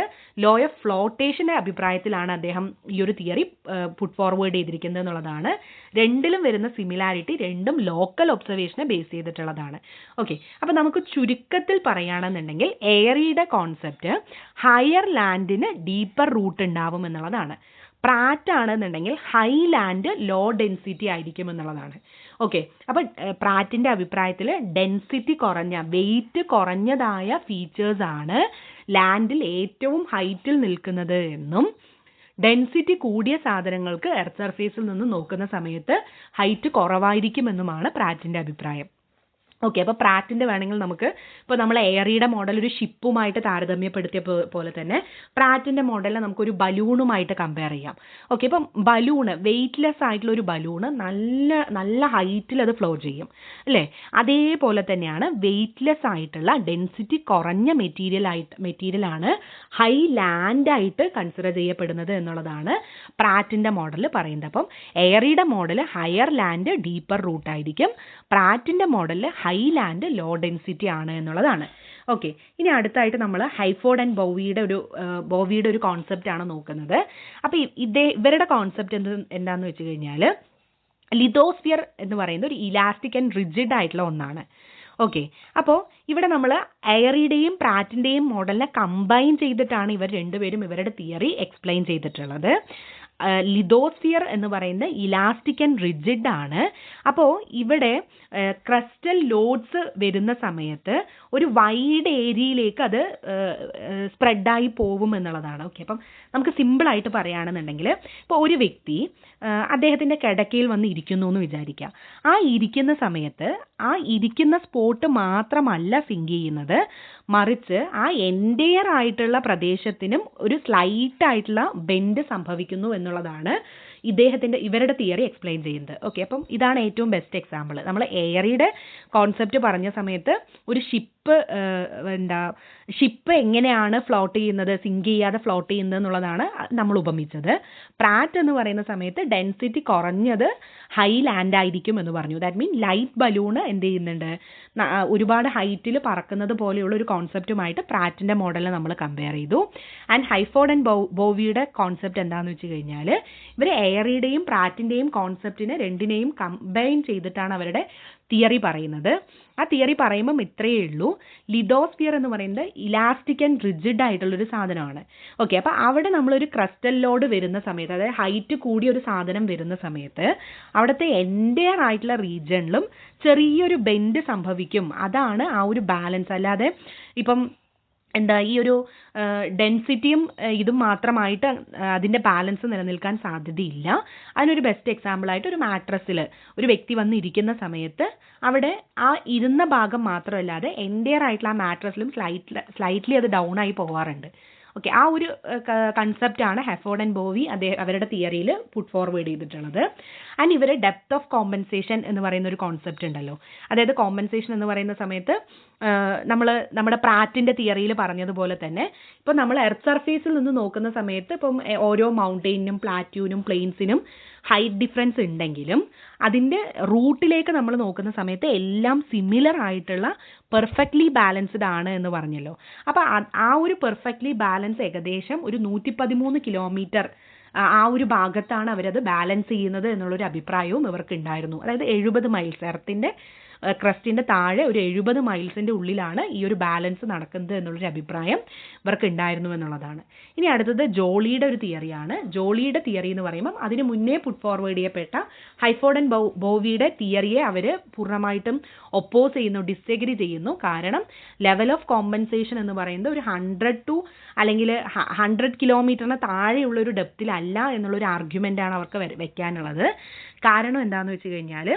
ലോ ഓഫ് ഫ്ലോട്ടേഷൻ്റെ അഭിപ്രായത്തിലാണ് അദ്ദേഹം ഈ ഒരു തിയറി പുട്ട് ഫോർവേഡ് ചെയ്തിരിക്കുന്നത് എന്നുള്ളതാണ്. രണ്ടിലും വരുന്ന സിമിലാരിറ്റി രണ്ടും ലോക്കൽ ഒബ്സർവേഷനെ ബേസ് ചെയ്തിട്ടുള്ളതാണ്. ഓക്കെ, അപ്പോൾ നമുക്ക് ചുരുക്കത്തിൽ പറയുകയാണെന്നുണ്ടെങ്കിൽ എയറിയുടെ കോൺസെപ്റ്റ് ഹയർ ലാൻഡിന് ഡീപ്പർ റൂട്ട് ഉണ്ടാവും എന്നുള്ളതാണ്. പ്രാറ്റ് ആണെന്നുണ്ടെങ്കിൽ ഹൈ ലാൻഡ് ലോ ഡെൻസിറ്റി ആയിരിക്കും എന്നുള്ളതാണ്. ഓക്കെ, അപ്പോൾ പ്രാറ്റിൻ്റെ അഭിപ്രായത്തിൽ ഡെൻസിറ്റി കുറഞ്ഞ, വെയിറ്റ് കുറഞ്ഞതായ ഫീച്ചേഴ്സ് ആണ് ലാൻഡിൽ ഏറ്റവും ഹൈറ്റിൽ നിൽക്കുന്നത് എന്നും, ഡെൻസിറ്റി കൂടിയ സാധനങ്ങൾക്ക് എർത്ത് സർഫേസിൽ നിന്ന് നോക്കുന്ന സമയത്ത് ഹൈറ്റ് കുറവായിരിക്കുമെന്നുമാണ് പ്രാറ്റിൻ്റെ അഭിപ്രായം. ഓക്കെ, അപ്പോൾ പ്രാറ്റിൻ്റെ വേണമെങ്കിൽ നമുക്ക്, ഇപ്പോൾ നമ്മൾ എയറിയുടെ മോഡൽ ഒരു ഷിപ്പുമായിട്ട് താരതമ്യപ്പെടുത്തിയ പോലെ തന്നെ പ്രാറ്റിൻ്റെ മോഡലിനെ നമുക്കൊരു ബലൂണുമായിട്ട് കമ്പയർ ചെയ്യാം. ഓക്കെ, ഇപ്പം ബലൂണ്, വെയ്റ്റ്ലെസ് ആയിട്ടുള്ള ഒരു ബലൂണ് നല്ല ഹൈറ്റിൽ അത് ഫ്ലോ ചെയ്യും, അല്ലേ? അതേപോലെ തന്നെയാണ് വെയ്റ്റ്ലെസ് ആയിട്ടുള്ള ഡെൻസിറ്റി കുറഞ്ഞ മെറ്റീരിയലാണ് ഹൈ ലാൻഡായിട്ട് കൺസിഡർ ചെയ്യപ്പെടുന്നത് എന്നുള്ളതാണ് പ്രാറ്റിൻ്റെ മോഡൽ പറയുന്നത്. അപ്പം എയറിയുടെ മോഡൽ ഹയർ ലാൻഡ് ഡീപ്പർ റൂട്ടായിരിക്കും, പ്രാറ്റിൻ്റെ മോഡലിൽ ഹൈ ലാൻഡ് ലോ ഡെൻസിറ്റി ആണ് എന്നുള്ളതാണ്. ഓക്കെ, ഇനി അടുത്തായിട്ട് നമ്മൾ ഹൈഫോർഡ് ആൻഡ് ബോവിയുടെ ഒരു കോൺസെപ്റ്റ് ആണ് നോക്കുന്നത്. അപ്പോൾ ഇവരുടെ കോൺസെപ്റ്റ് എന്താണെന്ന് വെച്ച് കഴിഞ്ഞാൽ, ലിതോസ്ഫിയർ എന്ന് പറയുന്നത് ഒരു ഇലാസ്റ്റിക് ആൻഡ് റിജിഡ് ആയിട്ടുള്ള ഒന്നാണ്. ഓക്കെ, അപ്പോൾ ഇവിടെ നമ്മൾ എയറിയുടെയും പ്രാറ്റിൻ്റെയും മോഡലിനെ കമ്പൈൻ ചെയ്തിട്ടാണ് ഇവർ രണ്ടുപേരും ഇവരുടെ തിയറി എക്സ്പ്ലെയിൻ ചെയ്തിട്ടുള്ളത്. ലിതോസ്ഫിയർ എന്ന് പറയുന്നത് ഇലാസ്റ്റിക് ആൻഡ് റിജിഡ് ആണ്. അപ്പോൾ ഇവിടെ ക്രസ്റ്റൽ ലോഡ്സ് വരുന്ന സമയത്ത് ഒരു വൈഡ് ഏരിയയിലേക്ക് അത് സ്പ്രെഡായി പോകും എന്നുള്ളതാണ്. ഓക്കെ, അപ്പം നമുക്ക് സിമ്പിളായിട്ട് പറയുകയാണെന്നുണ്ടെങ്കിൽ, ഇപ്പോൾ ഒരു വ്യക്തി അദ്ദേഹത്തിൻ്റെ കിടക്കയിൽ വന്ന് ഇരിക്കുന്നു എന്ന് വിചാരിക്കുക. ആ ഇരിക്കുന്ന സമയത്ത് ആ ഇരിക്കുന്ന സ്പോട്ട് മാത്രമല്ല സിങ്ക് ചെയ്യുന്നത്, മറിച്ച് ആ എൻറ്റയർ ആയിട്ടുള്ള പ്രദേശത്തിനും ഒരു സ്ലൈറ്റ് ആയിട്ടുള്ള ബെൻഡ് സംഭവിക്കുന്നു എന്നുള്ളതാണ് ഇവരുടെ തിയറി എക്സ്പ്ലെയിൻ ചെയ്യുന്നത്. ഓക്കെ, അപ്പം ഇതാണ് ഏറ്റവും ബെസ്റ്റ് എക്സാമ്പിൾ. നമ്മൾ എയറിയുടെ കോൺസെപ്റ്റ് പറഞ്ഞ സമയത്ത് ഒരു ഷിപ്പ് എങ്ങനെയാണ് ഫ്ലോട്ട് ചെയ്യുന്നത്, സിങ്ക് ചെയ്യാതെ ഫ്ലോട്ട് ചെയ്യുന്നത് എന്നുള്ളതാണ് നമ്മൾ ഉപമിച്ചത്. പ്രാറ്റ് എന്ന് പറയുന്ന സമയത്ത് ഡെൻസിറ്റി കുറഞ്ഞത് ഹൈ ലാൻഡ് ആയിരിക്കും എന്ന് പറഞ്ഞു. ദാറ്റ് മീൻ ലൈറ്റ് ബലൂണ് എന്ത് ചെയ്യുന്നുണ്ട്, ഒരുപാട് ഹൈറ്റിൽ പറക്കുന്നത് പോലെയുള്ള ഒരു കോൺസെപ്റ്റുമായിട്ട് പ്രാറ്റിൻ്റെ മോഡലിനെ നമ്മൾ കമ്പയർ ചെയ്തു. ആൻഡ് ഹൈഫോർഡ് ആൻഡ് ബോവിയുടെ കോൺസെപ്റ്റ് എന്താണെന്ന് വെച്ച് കഴിഞ്ഞാൽ, ഇവർ എയറിയുടെയും പ്രാറ്റിൻ്റെയും കോൺസെപ്റ്റിനെ രണ്ടിനെയും കമ്പൈൻ ചെയ്തിട്ടാണ് അവരുടെ തിയറി പറയുന്നത്. ആ തിയറി പറയുമ്പം ഇത്രയേ ഉള്ളൂ, ലിതോസ്ഫിയർ എന്ന് പറയുന്നത് ഇലാസ്റ്റിക് ആൻഡ് റിജിഡ് ആയിട്ടുള്ളൊരു സാധനമാണ്. ഓക്കെ, അപ്പോൾ അവിടെ നമ്മളൊരു ക്രസ്റ്റൽ ലോഡ് വരുന്ന സമയത്ത്, അതായത് ഹൈറ്റ് കൂടിയ ഒരു സാധനം വരുന്ന സമയത്ത് അവിടുത്തെ എൻറ്റയർ ആയിട്ടുള്ള റീജിയണിലും ചെറിയൊരു ബെൻഡ് സംഭവിക്കും. അതാണ് ആ ഒരു ബാലൻസ്. അല്ലാതെ ഇപ്പം ഈ ഒരു ഡെൻസിറ്റിയും ഇതും മാത്രമായിട്ട് അതിൻ്റെ ബാലൻസ് നിലനിൽക്കാൻ സാധ്യതയില്ല. അതിനൊരു ബെസ്റ്റ് എക്സാമ്പിളായിട്ട് ഒരു മാട്രസിൽ ഒരു വ്യക്തി വന്ന് ഇരിക്കുന്ന സമയത്ത് അവിടെ ആ ഇരുന്ന ഭാഗം മാത്രമല്ലാതെ എൻറ്റയർ ആയിട്ടുള്ള ആ മാട്രസിലും സ്ലൈറ്റ്ലി അത് ഡൗൺ ആയി പോകാറുണ്ട്. ഓക്കെ, ആ ഒരു കൺസെപ്റ്റാണ് ഹെഫോർഡ് ആൻഡ് ബോവി അവരുടെ തിയറിയിൽ പുട്ട് ഫോർവേഡ് ചെയ്തിട്ടുള്ളത്. ആൻഡ് ഇവർ ഡെപ്ത് ഓഫ് കോമ്പൻസേഷൻ എന്ന് പറയുന്ന ഒരു കോൺസെപ്റ്റ് ഉണ്ടല്ലോ. അതായത് കോമ്പൻസേഷൻ എന്ന് പറയുന്ന സമയത്ത് നമ്മുടെ പ്രാറ്റിൻ്റെ തിയറിയിൽ പറഞ്ഞതുപോലെ തന്നെ, ഇപ്പോൾ നമ്മൾ എർത്ത് സർഫേസിൽ നിന്ന് നോക്കുന്ന സമയത്ത് ഇപ്പം ഓരോ മൗണ്ടെയിനും പ്ലാറ്റ്യൂനും പ്ലെയിൻസിനും ഹൈറ്റ് ഡിഫറൻസ് ഉണ്ടെങ്കിലും അതിൻ്റെ റൂട്ടിലേക്ക് നമ്മൾ നോക്കുന്ന സമയത്ത് എല്ലാം സിമിലർ ആയിട്ടുള്ള പെർഫെക്റ്റ്ലി ബാലൻസ്ഡ് ആണ് എന്ന് പറഞ്ഞല്ലോ. അപ്പോൾ ആ ഒരു പെർഫെക്റ്റ്ലി ബാലൻസ് ഏകദേശം ഒരു 113 കിലോമീറ്റർ ആ ഒരു ഭാഗത്താണ് അവരത് ബാലൻസ് ചെയ്യുന്നത് എന്നുള്ളൊരു അഭിപ്രായവും ഇവർക്ക് ഉണ്ടായിരുന്നു. അതായത് 70 മൈൽസ് എർത്തിൻ്റെ ക്രസ്റ്റിൻ്റെ താഴെ ഒരു 70 മൈൽസിൻ്റെ ഉള്ളിലാണ് ഈ ഒരു ബാലൻസ് നടക്കുന്നത് എന്നുള്ളൊരു അഭിപ്രായം ഇവർക്ക് ഉണ്ടായിരുന്നു എന്നുള്ളതാണ്. ഇനി അടുത്തത് ജോളിയുടെ ഒരു തിയറിയാണ്. ജോളിയുടെ തിയറി എന്ന് പറയുമ്പം അതിന് മുന്നേ പുട്ട് ഫോർവേഡ് ചെയ്യപ്പെട്ട ഹൈഫോർഡ് ആൻഡ് ബോവിയുടെ തിയറിയെ അവർ പൂർണ്ണമായിട്ടും ഒപ്പോസ് ചെയ്യുന്നു, ഡിസഗ്രി ചെയ്യുന്നു. കാരണം ലെവൽ ഓഫ് കോമ്പൻസേഷൻ എന്ന് പറയുന്നത് ഒരു 100 കിലോമീറ്ററിന് താഴെയുള്ള ഒരു ഡെപ്തിലല്ല എന്നുള്ളൊരു ആർഗ്യുമെൻ്റാണ് അവർക്ക് വെക്കാനുള്ളത്. കാരണം എന്താണെന്ന് വെച്ച് കഴിഞ്ഞാൽ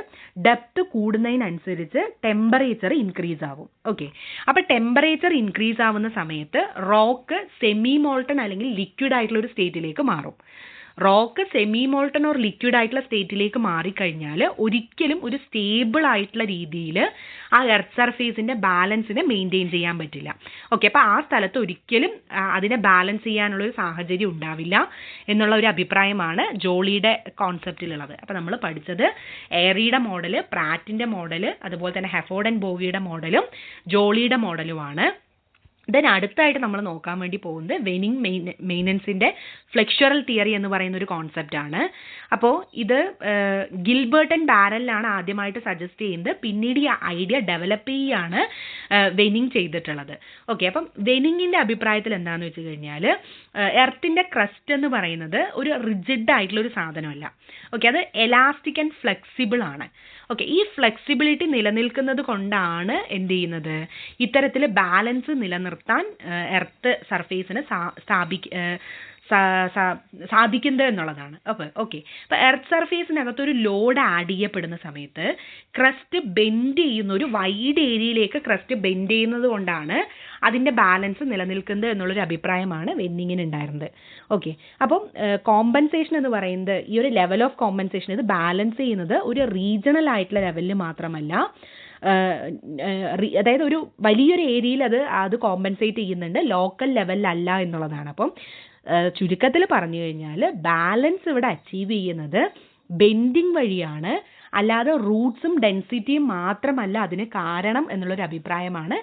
ഡെപ്ത് കൂടുന്നതിനനുസരിച്ച് ടെമ്പറേച്ചർ ഇൻക്രീസ് ആവും. ഓക്കെ, അപ്പോൾ ടെമ്പറേച്ചർ ഇൻക്രീസ് ആവുന്ന സമയത്ത് റോക്ക് സെമി മോൾട്ടൺ അല്ലെങ്കിൽ ലിക്വിഡ് ആയിട്ടുള്ള ഒരു സ്റ്റേറ്റിലേക്ക് മാറും. Rock semi molten or liquid ആയിട്ടുള്ള സ്റ്റേറ്റിലേക്ക് മാറിക്കഴിഞ്ഞാൽ ഒരിക്കലും ഒരു സ്റ്റേബിൾ ആയിട്ടുള്ള രീതിയിൽ ആ എർത്ത് സർഫേസിൻ്റെ ബാലൻസിനെ മെയിൻറ്റെയിൻ ചെയ്യാൻ പറ്റില്ല. ഓക്കെ, അപ്പോൾ ആ സ്ഥലത്ത് ഒരിക്കലും അതിനെ ബാലൻസ് ചെയ്യാനുള്ളൊരു സാഹചര്യം ഉണ്ടാവില്ല എന്നുള്ള ഒരു അഭിപ്രായമാണ് ജോളിയുടെ കോൺസെപ്റ്റിലുള്ളത്. അപ്പോൾ നമ്മൾ പഠിച്ചത് എയറിയുടെ മോഡല്, പ്രാറ്റിൻ്റെ മോഡല്, അതുപോലെ തന്നെ ഹെഫോർഡ് ആൻഡ് ബോവിയുടെ മോഡലും ജോളിയുടെ മോഡലുമാണ്. ദെൻ അടുത്തായിട്ട് നമ്മൾ നോക്കാൻ വേണ്ടി പോകുന്നത് വെനിങ് മെയിനൻസിൻ്റെ ഫ്ലെക്ചറൽ തിയറി എന്ന് പറയുന്ന ഒരു കോൺസെപ്റ്റാണ്. അപ്പോൾ ഇത് ഗിൽബർട്ട് ആൻഡ് ബാരലിനാണ് ആദ്യമായിട്ട് സജസ്റ്റ് ചെയ്യുന്നത്. പിന്നീട് ഈ ഐഡിയ ഡെവലപ്പ് ചെയ്യുകയാണ് വെനിങ് ചെയ്തിട്ടുള്ളത്. ഓക്കെ, അപ്പം വെനിങ്ങിൻ്റെ അഭിപ്രായത്തിൽ എന്താണെന്ന് വെച്ച് കഴിഞ്ഞാൽ എർത്തിൻ്റെ ക്രസ്റ്റ് എന്ന് പറയുന്നത് ഒരു റിജിഡ് ആയിട്ടുള്ള ഒരു സാധനമല്ല. ഓക്കെ, അത് എലാസ്റ്റിക് ആൻഡ് ഫ്ലെക്സിബിൾ ആണ്. ഓക്കെ, ഈ ഫ്ലെക്സിബിലിറ്റി നിലനിൽക്കുന്നത് കൊണ്ടാണ് എന്ത് ചെയ്യുന്നത്, ഇത്തരത്തിൽ ബാലൻസ് നിലനിർത്താൻ എർത്ത് സർഫേസിന് സാധിക്കുന്നത് എന്നുള്ളതാണ്. ഓക്കെ, അപ്പോൾ എർത്ത് സർഫേസിനകത്തൊരു ലോഡ് ആഡ് ചെയ്യപ്പെടുന്ന സമയത്ത് ക്രസ്റ്റ് ബെൻഡ് ചെയ്യുന്ന ഒരു വൈഡ് ഏരിയയിലേക്ക് ക്രസ്റ്റ് ബെൻഡ് ചെയ്യുന്നത് കൊണ്ടാണ് അതിൻ്റെ ബാലൻസ് നിലനിൽക്കുന്നത് എന്നുള്ളൊരു അഭിപ്രായമാണ് വെന്നിങ്ങിന് ഉണ്ടായിരുന്നത്. ഓക്കെ, അപ്പം കോമ്പൻസേഷൻ എന്ന് പറയുന്നത് ഈ ഒരു ലെവൽ ഓഫ് കോമ്പൻസേഷൻ ഇത് ബാലൻസ് ചെയ്യുന്നത് ഒരു റീജിയണൽ ആയിട്ടുള്ള ലെവലിൽ മാത്രമല്ല, അതായത് ഒരു വലിയൊരു ഏരിയയിൽ അത് കോമ്പൻസേറ്റ് ചെയ്യുന്നുണ്ട്, ലോക്കൽ ലെവലിലല്ല എന്നുള്ളതാണ്. അപ്പം ചുരുക്കത്തിൽ പറഞ്ഞു കഴിഞ്ഞാൽ ബാലൻസ് ഇവിടെ അച്ചീവ് ചെയ്യുന്നത് ബെൻഡിങ് വഴിയാണ്, അല്ലാതെ റൂട്ട്സും ഡെൻസിറ്റിയും മാത്രമല്ല അതിന് കാരണം എന്നുള്ളൊരു അഭിപ്രായമാണ്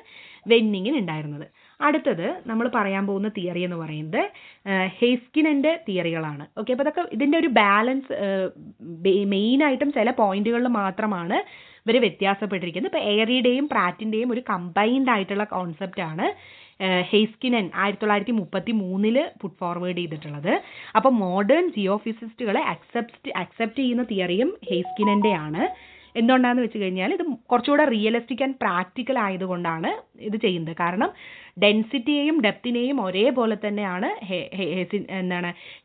വെന്നിങ്ങിന് ഉണ്ടായിരുന്നത്. അടുത്തത് നമ്മൾ പറയാൻ പോകുന്ന തിയറി എന്ന് പറയുന്നത് ഹെയ്സ്കിനൻ്റെ തിയറികളാണ്. ഓക്കെ, അപ്പോൾ ഇതൊക്കെ ഇതിൻ്റെ ഒരു ബാലൻസ് മെയിനായിട്ടും ചില പോയിന്റുകളിൽ മാത്രമാണ് ഇവർ വ്യത്യാസപ്പെട്ടിരിക്കുന്നത്. ഇപ്പോൾ എയറിയുടെയും പ്രാറ്റിൻ്റെയും ഒരു കമ്പൈൻഡ് ആയിട്ടുള്ള കോൺസെപ്റ്റാണ് ഹെയ്സ്കിനൻ 1933 പുട്ട് ഫോർവേഡ് ചെയ്തിട്ടുള്ളത്. അപ്പോൾ മോഡേൺ ജിയോഫിസിസ്റ്റുകളെ അക്സെപ്റ്റ് ചെയ്യുന്ന തിയറിയും ഹെയ്സ്കിനൻ്റെയാണ്. എന്തുകൊണ്ടാണെന്ന് വെച്ച് കഴിഞ്ഞാൽ ഇത് കുറച്ചുകൂടെ റിയലിസ്റ്റിക് ആൻഡ് പ്രാക്ടിക്കൽ ആയതുകൊണ്ടാണ് ഇത് ചെയ്യുന്നത്. കാരണം ഡെൻസിറ്റിയെയും ഡെപ്തിനെയും ഒരേപോലെ തന്നെയാണ്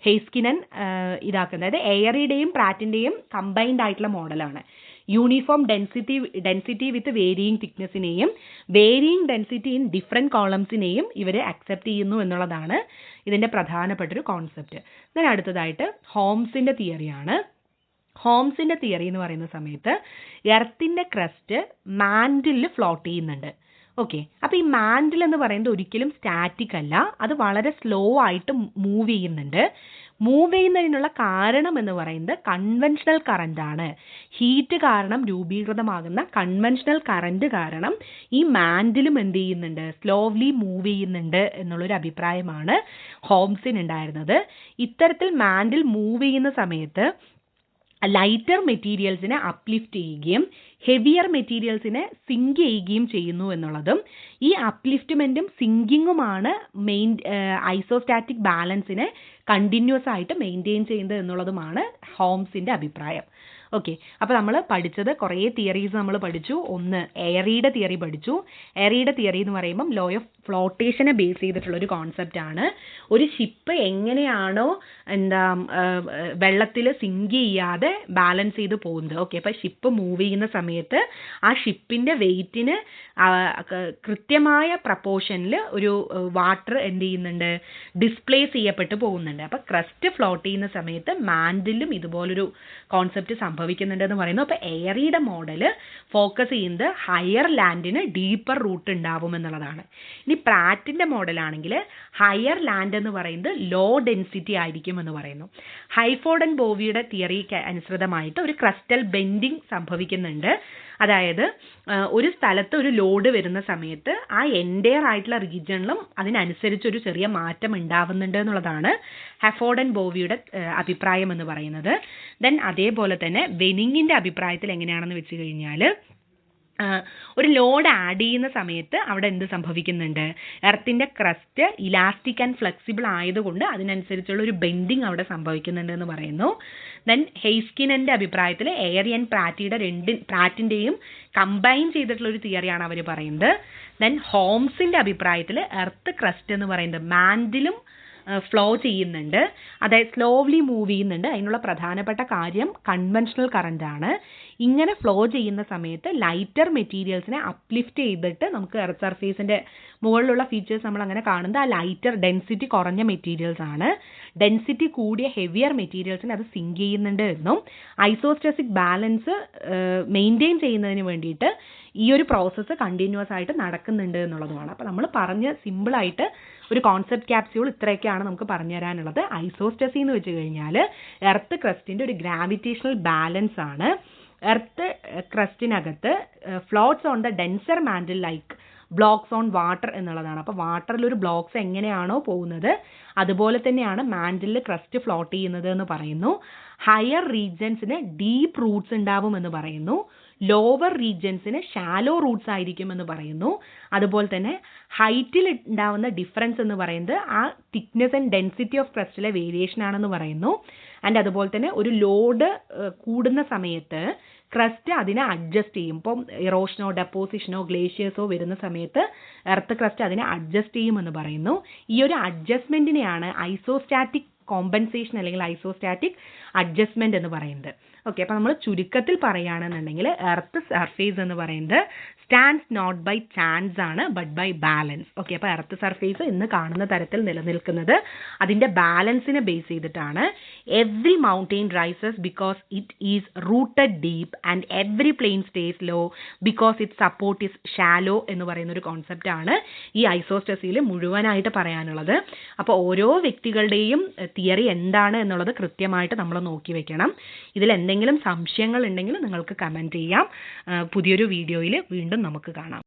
ഹെയ്സ്കിനൻ ഇതാക്കുന്നത്. അതായത് എയറിയുടെയും പ്രാറ്റിൻ്റെയും കമ്പൈൻഡ് ആയിട്ടുള്ള മോഡലാണ്. യൂണിഫോം ഡെൻസിറ്റി വിത്ത് വേരിയിങ് തിക്നെസ്സിനെയും വേരിയിങ് ഡെൻസിറ്റി ഇൻ ഡിഫറെൻറ്റ് കോളംസിനെയും ഇവർ അക്സെപ്റ്റ് ചെയ്യുന്നു എന്നുള്ളതാണ് ഇതിൻ്റെ പ്രധാനപ്പെട്ടൊരു കോൺസെപ്റ്റ്. then അടുത്തതായിട്ട് ഹോംസിൻ്റെ തിയറിയാണ്. ഹോംസിൻ്റെ തിയറി എന്ന് പറയുന്ന സമയത്ത് എർത്തിൻ്റെ ക്രസ്റ്റ് മാൻഡിലിൽ ഫ്ലോട്ട് ചെയ്യുന്നുണ്ട്. ഓക്കെ, അപ്പോൾ ഈ മാൻഡിൽ എന്ന് പറയുന്നത് ഒരിക്കലും സ്റ്റാറ്റിക് അല്ല, അത് വളരെ സ്ലോ ആയിട്ട് മൂവ് ചെയ്യുന്നുണ്ട്. മൂവ് ചെയ്യുന്നതിനുള്ള കാരണം എന്ന് പറയുന്നത് കൺവെൻഷണൽ കറന്റ് ആണ്. ഹീറ്റ് കാരണം രൂപീകൃതമാകുന്ന കൺവെൻഷണൽ കറന്റ് കാരണം ഈ മാൻഡിലും എന്ത് ചെയ്യുന്നുണ്ട്, സ്ലോലി മൂവ് ചെയ്യുന്നുണ്ട് എന്നുള്ളൊരു അഭിപ്രായമാണ് ഹോംസിന് ഉണ്ടായിരുന്നത്. ഇത്തരത്തിൽ മാൻഡിൽ മൂവ് ചെയ്യുന്ന സമയത്ത് ലൈറ്റർ മെറ്റീരിയൽസിനെ അപ്ലിഫ്റ്റ് ചെയ്യുകയും ഹെവിയർ മെറ്റീരിയൽസിനെ സിങ്ക് ചെയ്യുകയും ചെയ്യുന്നു എന്നുള്ളതും ഈ അപ്ലിഫ്റ്റ്മെൻറ്റും സിങ്കിങ്ങുമാണ് ഐസോസ്റ്റാറ്റിക് ബാലൻസിനെ കണ്ടിന്യൂസ് ആയിട്ട് മെയിൻറ്റെയിൻ ചെയ്യുന്നത് എന്നുള്ളതുമാണ് ഹോംസിൻ്റെ അഭിപ്രായം. ഓക്കെ, അപ്പോൾ നമ്മൾ പഠിച്ചത് കുറേ തിയറീസ് നമ്മൾ പഠിച്ചു. ഒന്ന് എയറിയുടെ തിയറി പഠിച്ചു. എയറിയുടെ തിയറി എന്ന് പറയുമ്പം ലോ ഓഫ് ഫ്ലോട്ടേഷനെ ബേസ് ചെയ്തിട്ടുള്ളൊരു കോൺസെപ്റ്റാണ്. ഒരു ഷിപ്പ് എങ്ങനെയാണോ വെള്ളത്തിൽ സിങ്ക് ചെയ്യാതെ ബാലൻസ് ചെയ്ത് പോകുന്നത്. ഓക്കെ, അപ്പോൾ ഷിപ്പ് മൂവ് ചെയ്യുന്ന സമയത്ത് ആ ഷിപ്പിൻ്റെ വെയ്റ്റിന് കൃത്യമായ പ്രപ്പോർഷനിൽ ഒരു വാട്ടർ എന്ത് ചെയ്യുന്നുണ്ട്, ഡിസ്പ്ലേസ് ചെയ്യപ്പെട്ട് പോകുന്നുണ്ട്. അപ്പോൾ ക്രസ്റ്റ് ഫ്ലോട്ട് ചെയ്യുന്ന സമയത്ത് മാൻഡിലും ഇതുപോലൊരു കോൺസെപ്റ്റ് സംഭവിക്കുന്നുണ്ടെന്ന് പറയുന്നു. അപ്പോൾ എയറിയുടെ മോഡൽ ഫോക്കസ് ചെയ്യുന്നത് ഹയർ ലാൻഡിന് ഡീപ്പർ റൂട്ട് ഉണ്ടാവും എന്നുള്ളതാണ്. ഇനി പ്രാറ്റിൻ്റെ മോഡലാണെങ്കിൽ ഹയർ ലാൻഡ് എന്ന് പറയുന്നത് ലോ ഡെൻസിറ്റി ആയിരിക്കും എന്ന് പറയുന്നു. ഹൈഫോർഡ് ആൻഡ് ബോവിയുടെ തിയറിക്ക് അനുസൃതമായിട്ട് ഒരു ക്രസ്റ്റൽ ബെൻഡിങ് സംഭവിക്കുന്നുണ്ട്. അതായത് ഒരു സ്ഥലത്ത് ഒരു ലോഡ് വരുന്ന സമയത്ത് ആ എൻറ്റയർ ആയിട്ടുള്ള റീജിയണിലും അതിനനുസരിച്ചൊരു ചെറിയ മാറ്റം ഉണ്ടാവുന്നുണ്ട് എന്നുള്ളതാണ് ഹെഫോർഡ് ആൻഡ് ബോവിയുടെ അഭിപ്രായം എന്ന് പറയുന്നത്. ദെൻ അതേപോലെ തന്നെ വെനിങ്ങിൻ്റെ അഭിപ്രായത്തിൽ എങ്ങനെയാണെന്ന് വെച്ച് കഴിഞ്ഞാൽ ഒരു ലോഡ് ആഡ് ചെയ്യുന്ന സമയത്ത് അവിടെ എന്ത് സംഭവിക്കുന്നുണ്ട്, എർത്തിൻ്റെ ക്രസ്റ്റ് ഇലാസ്റ്റിക് ആൻഡ് ഫ്ലെക്സിബിൾ ആയതുകൊണ്ട് അതിനനുസരിച്ചുള്ള ഒരു ബെൻഡിങ് അവിടെ സംഭവിക്കുന്നുണ്ട് എന്ന് പറയുന്നു. ദെൻ ഹെയ്സ്കിനൻ്റെ അഭിപ്രായത്തിൽ എയറി ആൻഡ് പ്രാറ്റിൻ്റെയും കമ്പൈൻ ചെയ്തിട്ടുള്ള ഒരു തിയറിയാണ് അവർ പറയുന്നത്. ദെൻ ഹോംസിൻ്റെ അഭിപ്രായത്തിൽ എർത്ത് ക്രസ്റ്റ് എന്ന് പറയുന്നത് മാൻഡിലും ഫ്ലോ ചെയ്യുന്നുണ്ട്, അതായത് സ്ലോലി മൂവ് ചെയ്യുന്നുണ്ട്. അതിനുള്ള പ്രധാനപ്പെട്ട കാര്യം കൺവെൻഷണൽ കറന്റ് ആണ്. ഇങ്ങനെ ഫ്ലോ ചെയ്യുന്ന സമയത്ത് ലൈറ്റർ മെറ്റീരിയൽസിനെ അപ്ലിഫ്റ്റ് ചെയ്തിട്ട് നമുക്ക് എർത്ത് സർഫേസിൻ്റെ മുകളിലുള്ള ഫീച്ചേഴ്സ് നമ്മൾ അങ്ങനെ കാണുന്നത് ആ ലൈറ്റർ ഡെൻസിറ്റി കുറഞ്ഞ മെറ്റീരിയൽസ് ആണ്. ഡെൻസിറ്റി കൂടിയ ഹെവിയർ മെറ്റീരിയൽസിനെ അത് സിങ്ക് ചെയ്യുന്നുണ്ട് എന്നും ഐസോസ്റ്റെറ്റിക് ബാലൻസ് മെയിൻറ്റെയിൻ ചെയ്യുന്നതിന് വേണ്ടിയിട്ട് ഈ ഒരു പ്രോസസ്സ് കണ്ടിന്യൂസ് ആയിട്ട് നടക്കുന്നുണ്ട് എന്നുള്ളതുമാണ്. അപ്പോൾ നമ്മൾ പറഞ്ഞ് സിമ്പിളായിട്ട് ഒരു കോൺസെപ്റ്റ് ക്യാപ്സ്യൂൾ ഇത്രയൊക്കെയാണ് നമുക്ക് പറഞ്ഞു തരാനുള്ളത്. ഐസോസ്റ്റസി എന്ന് വെച്ച് കഴിഞ്ഞാൽ എർത്ത് ക്രസ്റ്റിൻ്റെ ഒരു ഗ്രാവിറ്റേഷണൽ ബാലൻസ് ആണ്. എർത്ത് ക്രസ്റ്റിനകത്ത് floats on the denser mantle like blocks on water എന്നുള്ളതാണ്. അപ്പോൾ വാട്ടറിലൊരു ബ്ലോക്സ് എങ്ങനെയാണോ പോകുന്നത് അതുപോലെ തന്നെയാണ് മാൻഡിലിൽ ക്രസ്റ്റ് ഫ്ലോട്ട് ചെയ്യുന്നത് എന്ന് പറയുന്നു. ഹയർ റീജിയൻസിന് ഡീപ്പ് റൂട്ട്സ് ഉണ്ടാവും എന്ന് പറയുന്നു. ലോവർ റീജിയൻസിന് ഷാലോ റൂട്ട്സ് ആയിരിക്കും എന്ന് പറയുന്നു. അതുപോലെ തന്നെ ഹൈറ്റിൽ ഉണ്ടാവുന്ന ഡിഫറൻസ് എന്ന് പറയുന്നത് ആ തിക്നെസ് ആൻഡ് ഡെൻസിറ്റി ഓഫ് ക്രസ്റ്റിലെ വേരിയേഷൻ ആണെന്ന് പറയുന്നു. ആൻഡ് അതുപോലെ തന്നെ ഒരു ലോഡ് കൂടുന്ന സമയത്ത് ക്രസ്റ്റ് അതിനെ അഡ്ജസ്റ്റ് ചെയ്യും. ഇപ്പം ഇറോഷനോ ഡെപ്പോസിഷനോ ഗ്ലേഷ്യേഴ്സോ വരുന്ന സമയത്ത് എർത്ത് ക്രസ്റ്റ് അതിനെ അഡ്ജസ്റ്റ് ചെയ്യുമെന്ന് പറയുന്നു. ഈ ഒരു അഡ്ജസ്റ്റ്മെൻറ്റിനെയാണ് ഐസോസ്റ്റാറ്റിക് കോമ്പൻസേഷൻ അല്ലെങ്കിൽ ഐസോസ്റ്റാറ്റിക് അഡ്ജസ്റ്റ്മെൻറ്റ് എന്ന് പറയുന്നത്. ഓക്കെ, അപ്പോൾ നമ്മൾ ചുരുക്കത്തിൽ പറയുകയാണെന്നുണ്ടെങ്കിൽ എർത്ത് സർഫേസ് എന്ന് പറയുന്നത് സ്റ്റാൻഡ്സ് നോട്ട് ബൈ ചാൻസ് ആണ് ബട്ട് ബൈ ബാലൻസ്. ഓക്കെ, അപ്പോൾ എർത്ത് സർഫേസ് ഇന്ന് കാണുന്ന തരത്തിൽ നിലനിൽക്കുന്നത് അതിൻ്റെ ബാലൻസിനെ ബേസ് ചെയ്തിട്ടാണ്. Every mountain rises because it is rooted deep and every plain stays low because it support is shallow എന്ന് പറയുന്ന ഒരു കോൺസെപ്റ്റാണ് ഈ ഐസോസ്റ്റസിയിൽ മുഴുവനായിട്ട് പറയാനുള്ളത്. അപ്പോൾ ഓരോ വ്യക്തികളുടെയും തിയറി എന്താണ് എന്നുള്ളത് കൃത്യമായിട്ട് നമ്മൾ നോക്കി വെക്കണം. ഇതിൽ എന്തെങ്കിലും സംശയങ്ങൾ ഉണ്ടെങ്കിൽ നിങ്ങൾക്ക് കമൻറ്റ് ചെയ്യാം. പുതിയൊരു വീഡിയോയിൽ വീണ്ടും നമുക്ക് കാണാം.